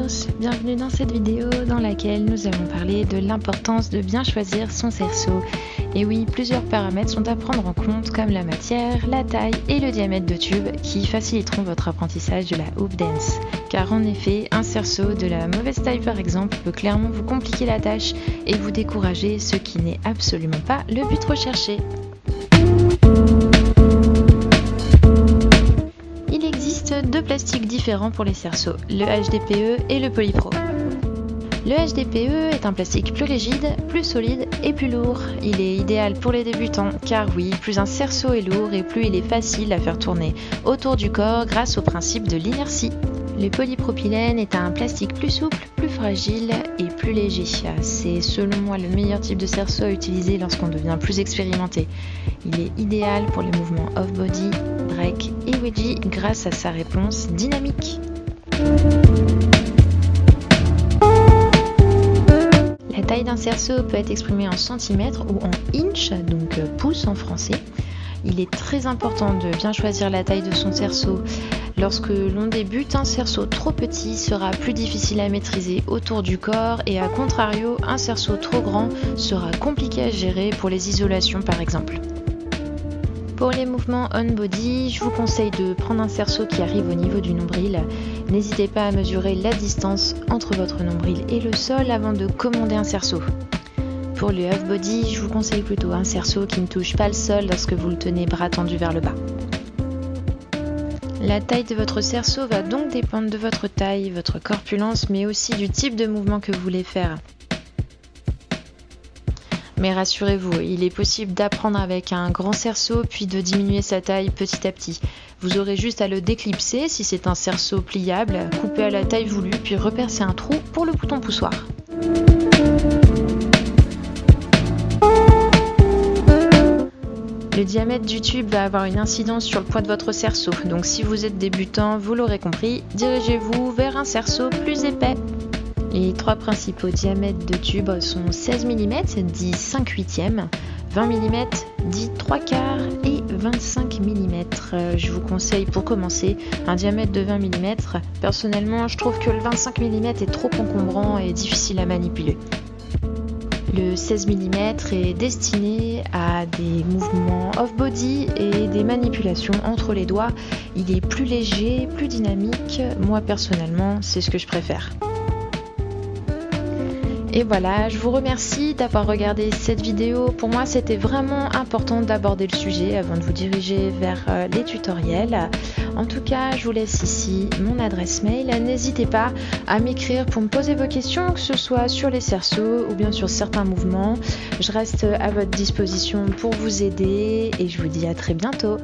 Lovers, bienvenue dans cette vidéo dans laquelle nous allons parler de l'importance de bien choisir son cerceau. Et oui, plusieurs paramètres sont à prendre en compte comme la matière, la taille et le diamètre de tube qui faciliteront votre apprentissage de la hoop dance. Car en effet, un cerceau de la mauvaise taille par exemple peut clairement vous compliquer la tâche et vous décourager, ce qui n'est absolument pas le but recherché. Il existe deux plastiques différents pour les cerceaux, le HDPE et le Polypro. Le HDPE est un plastique plus rigide, plus solide et plus lourd. Il est idéal pour les débutants car oui, plus un cerceau est lourd et plus il est facile à faire tourner autour du corps grâce au principe de l'inertie. Le polypropylène est un plastique plus souple, plus fragile et plus léger. C'est selon moi le meilleur type de cerceau à utiliser lorsqu'on devient plus expérimenté. Il est idéal pour les mouvements off-body, break et wedgie grâce à sa réponse dynamique. La taille d'un cerceau peut être exprimée en centimètres ou en inch, donc pouces en français. Il est très important de bien choisir la taille de son cerceau. Lorsque l'on débute, un cerceau trop petit sera plus difficile à maîtriser autour du corps et à contrario, un cerceau trop grand sera compliqué à gérer pour les isolations par exemple. Pour les mouvements on-body, je vous conseille de prendre un cerceau qui arrive au niveau du nombril. N'hésitez pas à mesurer la distance entre votre nombril et le sol avant de commander un cerceau. Pour le off-body, je vous conseille plutôt un cerceau qui ne touche pas le sol lorsque vous le tenez bras tendus vers le bas. La taille de votre cerceau va donc dépendre de votre taille, votre corpulence, mais aussi du type de mouvement que vous voulez faire. Mais rassurez-vous, il est possible d'apprendre avec un grand cerceau puis de diminuer sa taille petit à petit. Vous aurez juste à le déclipser si c'est un cerceau pliable, couper à la taille voulue puis repercer un trou pour le bouton poussoir. Le diamètre du tube va avoir une incidence sur le poids de votre cerceau, donc si vous êtes débutant, vous l'aurez compris, dirigez-vous vers un cerceau plus épais. Les trois principaux diamètres de tube sont 16 mm, dit 5/8, 20 mm, dit 3/4 et 25 mm. Je vous conseille pour commencer un diamètre de 20 mm. Personnellement, je trouve que le 25 mm est trop encombrant et difficile à manipuler. Le 16 mm est destiné à des mouvements off-body et des manipulations entre les doigts. Il est plus léger, plus dynamique. Moi personnellement, c'est ce que je préfère. Et voilà, je vous remercie d'avoir regardé cette vidéo. Pour moi, c'était vraiment important d'aborder le sujet avant de vous diriger vers les tutoriels. En tout cas, je vous laisse ici mon adresse mail. N'hésitez pas à m'écrire pour me poser vos questions, que ce soit sur les cerceaux ou bien sur certains mouvements. Je reste à votre disposition pour vous aider et je vous dis à très bientôt.